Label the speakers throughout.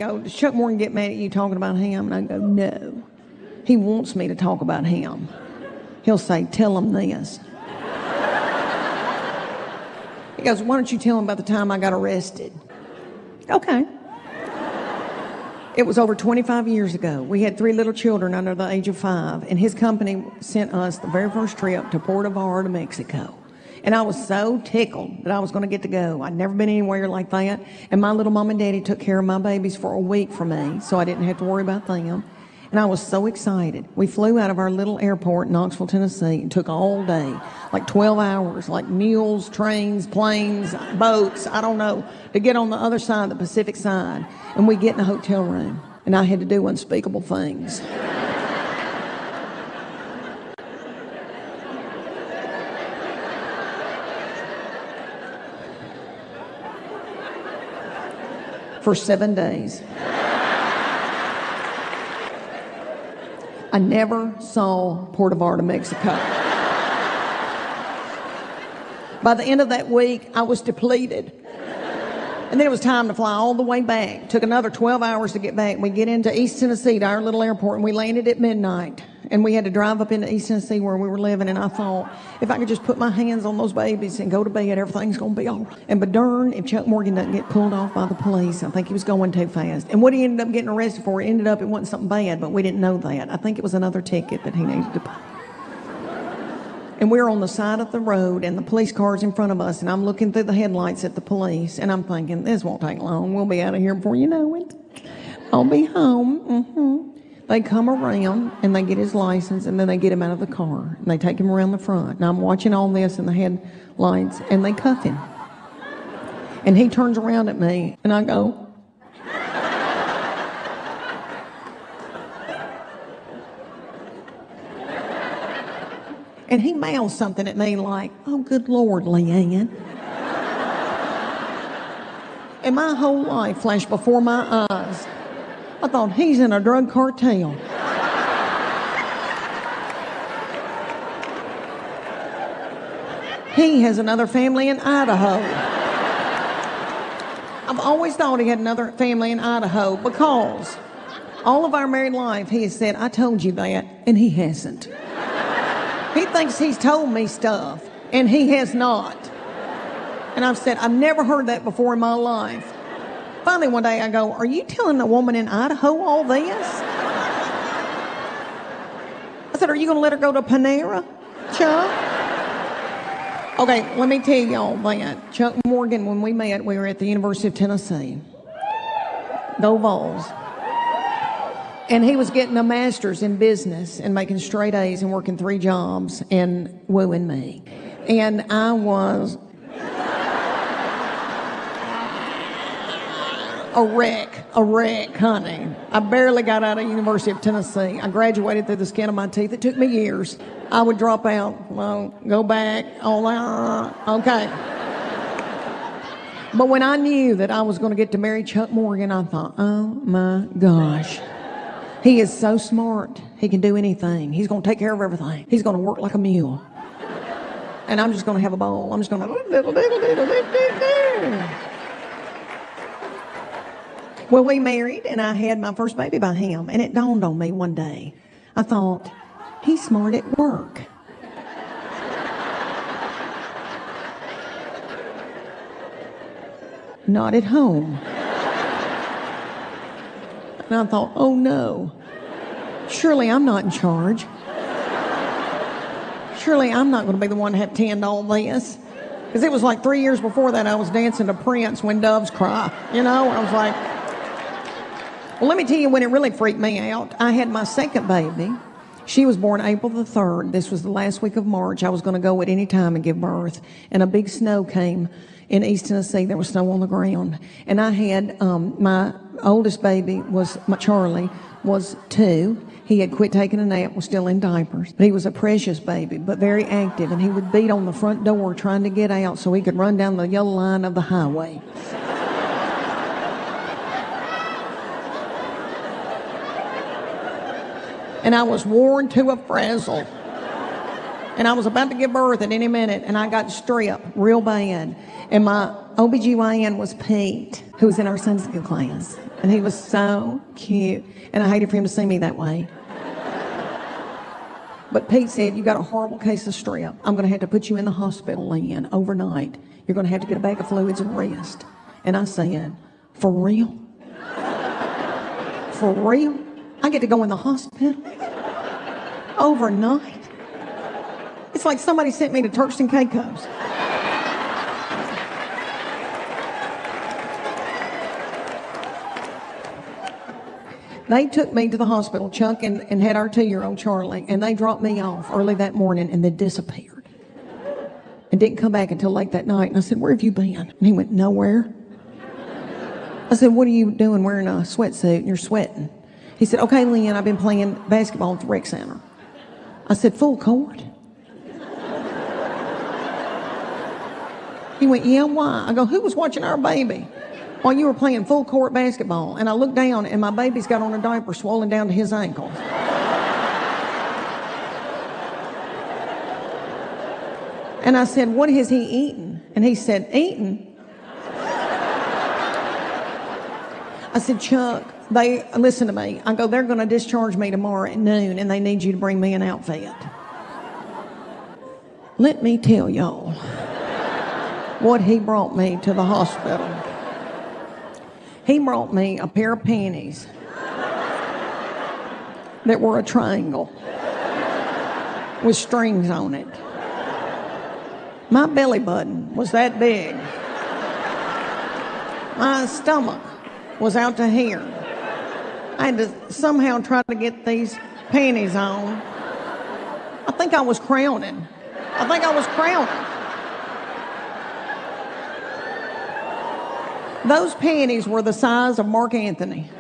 Speaker 1: Go, does Chuck Morgan get mad at you talking about him? And I go, no. He wants me to talk about him. He'll say, tell him this. He goes, why don't you tell him about the time I got arrested? Okay. It was over 25 years ago. We had 3 little children under the age of 5, and his company sent us the very first trip to Puerto Vallarta, Mexico. And I was so tickled that I was going to get to go. I'd never been anywhere like that. And my little mom and daddy took care of my babies for a week for me, so I didn't have to worry about them. And I was so excited. We flew out of our little airport in Knoxville, Tennessee. It took all day, like 12 hours, like mules, trains, planes, boats, I don't know, to get on the other side, the Pacific side. And we get in a hotel room, and I had to do unspeakable things. For 7 days. I never saw Puerto Vallarta, Mexico. By the end of that week, I was depleted. And then it was time to fly all the way back. Took another 12 hours to get back. We get into East Tennessee, to our little airport, and we landed at midnight. And we had to drive up into East Tennessee where we were living, and I thought, if I could just put my hands on those babies and go to bed, everything's going to be all right. And but darn, if Chuck Morgan doesn't get pulled off by the police, I think he was going too fast. And what he ended up getting arrested for, it ended up, it wasn't something bad, but we didn't know that. I think it was another ticket that he needed to pay. And we're on the side of the road, and the police car's in front of us, and I'm looking through the headlights at the police, and I'm thinking, this won't take long. We'll be out of here before you know it. I'll be home. They come around, and they get his license, and then they get him out of the car, and they take him around the front. And I'm watching all this in the headlights, and they cuff him. And he turns around at me, and I go, and he mouths something at me like, oh, good Lord, Leanne. And my whole life flashed before my eyes. I thought, he's in a drug cartel. He has another family in Idaho. I've always thought he had another family in Idaho because all of our married life he has said, I told you that, and he hasn't. He thinks he's told me stuff, and he has not. And I've said, I've never heard that before in my life. Finally, one day I go, are you telling a woman in Idaho all this? I said, are you going to let her go to Panera, Chuck? Okay, let me tell y'all that. Chuck Morgan, when we met, we were at the University of Tennessee. Go Vols. And he was getting a master's in business and making straight A's and working 3 jobs and wooing me. And I was a wreck, honey. I barely got out of the University of Tennessee. I graduated through the skin of my teeth. It took me years. I would drop out, well, go back, all that, okay. But when I knew that I was going to get to marry Chuck Morgan, I thought, oh my gosh. He is so smart. He can do anything. He's going to take care of everything. He's going to work like a mule. And I'm just going to have a ball. I'm just going to... Well, we married, and I had my first baby by him. And it dawned on me one day. I thought, he's smart at work. Not at home. And I thought, oh no, surely I'm not in charge. Surely I'm not going to be the one to have to end all this. Because it was like 3 years before that I was dancing to Prince, When Doves Cry. You know, I was like, well, let me tell you when it really freaked me out. I had my second baby. She was born April the 3rd. This was the last week of March. I was going to go at any time and give birth. And a big snow came in East Tennessee. There was snow on the ground. And I had my oldest baby, Charlie, was 2. He had quit taking a nap, was still in diapers. But he was a precious baby, but very active. And he would beat on the front door trying to get out so he could run down the yellow line of the highway. And I was worn to a frazzle. And I was about to give birth at any minute, and I got strep real bad. And my OBGYN was Pete, who was in our Sunday school class. And he was so cute. And I hated for him to see me that way. But Pete said, you got a horrible case of strep. I'm going to have to put you in the hospital, Leanne, overnight. You're going to have to get a bag of fluids and rest. And I said, for real? For real? I get to go in the hospital overnight? It's like somebody sent me to Turks and Caicos. They took me to the hospital, Chuck and had our 2-year-old Charlie, and they dropped me off early that morning and then disappeared. And didn't come back until late that night. And I said, where have you been? And he went, nowhere. I said, what are you doing wearing a sweatsuit and you're sweating? He said, okay, Leanne, I've been playing basketball at the rec center. I said, full court? He went, yeah, why? I go, who was watching our baby while you were playing full court basketball? And I looked down and my baby's got on a diaper swollen down to his ankles. And I said, what has he eaten? And he said, eaten? I said, Chuck, listen to me. I go, they're going to discharge me tomorrow at noon and they need you to bring me an outfit. Let me tell y'all what he brought me to the hospital. He brought me a pair of panties that were a triangle with strings on it. My belly button was that big. My stomach was out to here. I had to somehow try to get these panties on. I think I was crowning. Those panties were the size of Mark Anthony.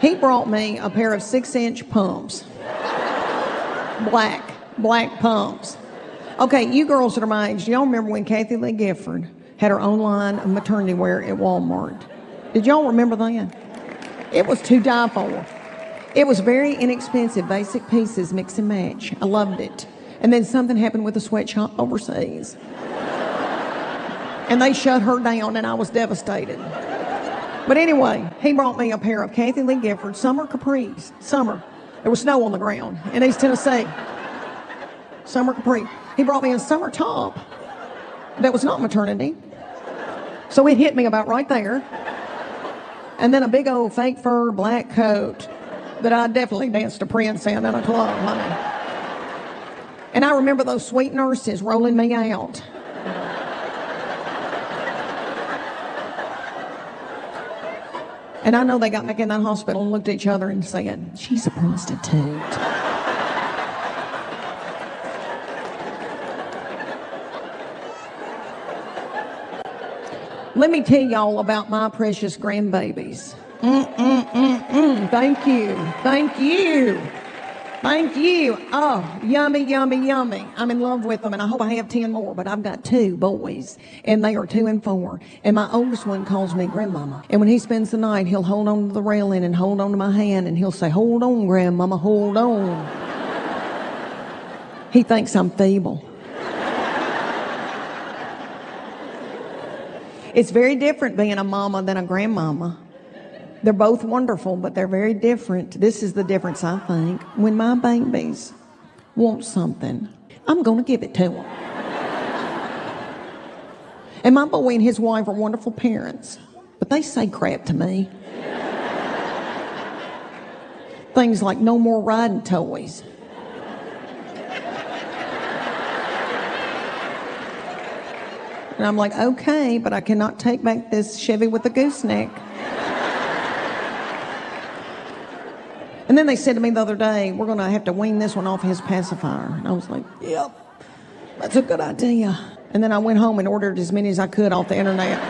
Speaker 1: He brought me a pair of 6-inch pumps. Black pumps. Okay, you girls that are my age, y'all remember when Kathy Lee Gifford had her own line of maternity wear at Walmart? Did y'all remember that? It was to die for. It was very inexpensive, basic pieces, mix and match. I loved it. And then something happened with a sweatshop overseas. And they shut her down and I was devastated. But anyway, he brought me a pair of Kathy Lee Gifford summer capris. Summer. There was snow on the ground in East Tennessee. Summer capri. He brought me a summer top that was not maternity. So it hit me about right there. And then a big old fake fur black coat that I definitely danced a prince in a club, honey. And I remember those sweet nurses rolling me out. And I know they got back in that hospital and looked at each other and said, she's a prostitute. Let me tell y'all about my precious grandbabies. Thank you. Oh, yummy. I'm in love with them, and I hope I have 10 more, but I've got 2 boys, and they are 2 and 4. And my oldest one calls me Grandmama. And when he spends the night, he'll hold on to the railing and hold on to my hand, and he'll say, hold on, Grandmama, hold on. He thinks I'm feeble. It's very different being a mama than a grandmama. They're both wonderful, but they're very different. This is the difference, I think. When my babies want something, I'm going to give it to them. And my boy and his wife are wonderful parents, but they say crap to me. Things like no more riding toys. And I'm like, okay, but I cannot take back this Chevy with the gooseneck. And then they said to me the other day, we're going to have to wean this one off his pacifier. And I was like, yep, that's a good idea. And then I went home and ordered as many as I could off the internet.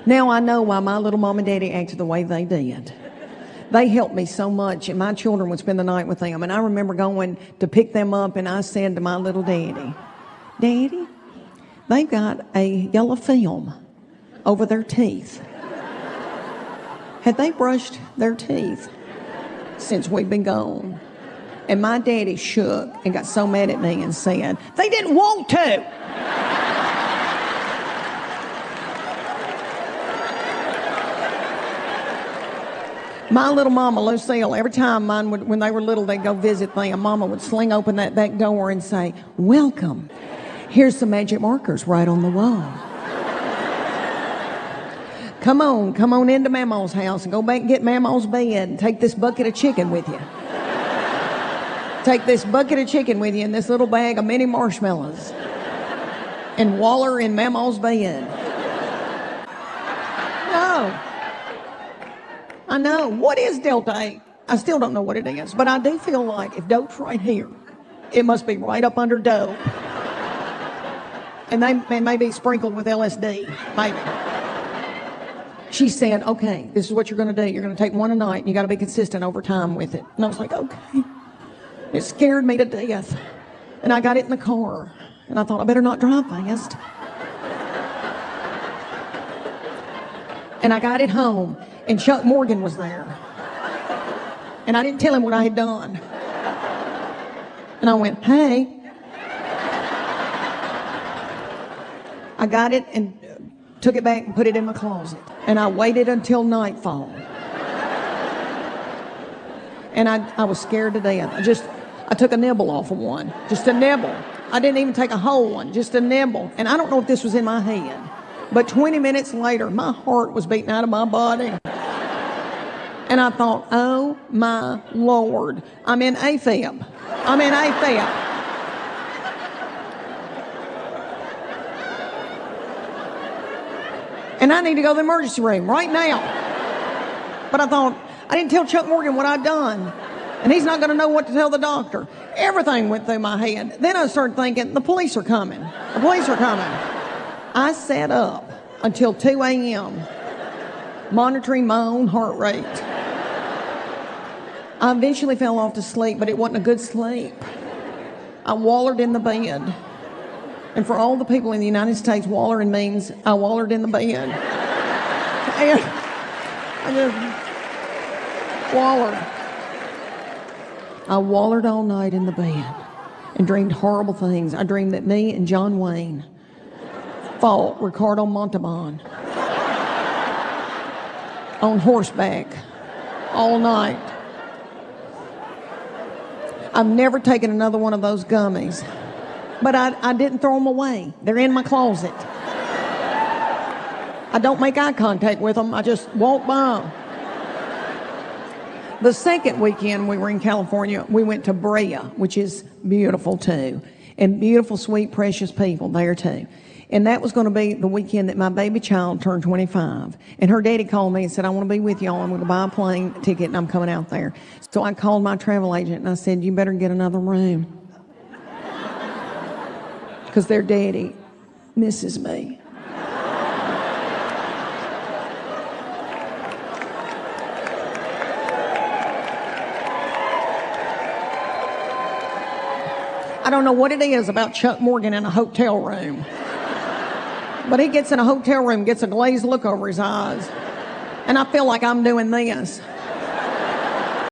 Speaker 1: Now I know why my little mom and daddy acted the way they did. They helped me so much, and my children would spend the night with them. And I remember going to pick them up, and I said to my little daddy, Daddy, they've got a yellow film over their teeth. Had they brushed their teeth since we've been gone? And my daddy shook and got so mad at me and said, they didn't want to. My little mama, Lucille, every time mine would, when they were little, they'd go visit them, Mama would sling open that back door and say, welcome. Here's some magic markers right on the wall. Come on into Mama's house and go back and get Mama's bed and take this bucket of chicken with you. Take this bucket of chicken with you and this little bag of mini marshmallows and waller in Mama's bed. No. I know. What is Delta 8? I still don't know what it is, but I do feel like if dope's right here, it must be right up under dope. And they may be sprinkled with LSD, maybe. She said, okay, this is what you're going to do. You're going to take one a night, and you got to be consistent over time with it. And I was like, okay. It scared me to death. And I got it in the car, and I thought, I better not drive fast. And I got it home, and Chuck Morgan was there. And I didn't tell him what I had done. And I went, hey. I got it and took it back and put it in my closet. And I waited until nightfall. And I was scared to death. I took a nibble off of one. Just a nibble. I didn't even take a whole one. Just a nibble. And I don't know if this was in my head. But 20 minutes later, my heart was beating out of my body. And I thought, oh my Lord, I'm in AFib. I'm in AFib. And I need to go to the emergency room right now. But I thought, I didn't tell Chuck Morgan what I'd done. And he's not going to know what to tell the doctor. Everything went through my head. Then I started thinking, the police are coming. The police are coming. I sat up until 2 a.m. monitoring my own heart rate. I eventually fell off to sleep, but it wasn't a good sleep. I wallered in the bed. And for all the people in the United States, wallering means I wallered in the bed. And I just wallered. I wallered all night in the bed and dreamed horrible things. I dreamed that me and John Wayne fought Ricardo Montalban on horseback all night. I've never taken another one of those gummies. But I didn't throw them away. They're in my closet. I don't make eye contact with them. I just walk by them. The second weekend we were in California, we went to Brea, which is beautiful too. And beautiful, sweet, precious people there too. And that was going to be the weekend that my baby child turned 25. And her daddy called me and said, I want to be with y'all. I'm going to buy a plane ticket and I'm coming out there. So I called my travel agent and I said, you better get another room. Because their daddy misses me. I don't know what it is about Chuck Morgan in a hotel room. But he gets in a hotel room, gets a glazed look over his eyes. And I feel like I'm doing this.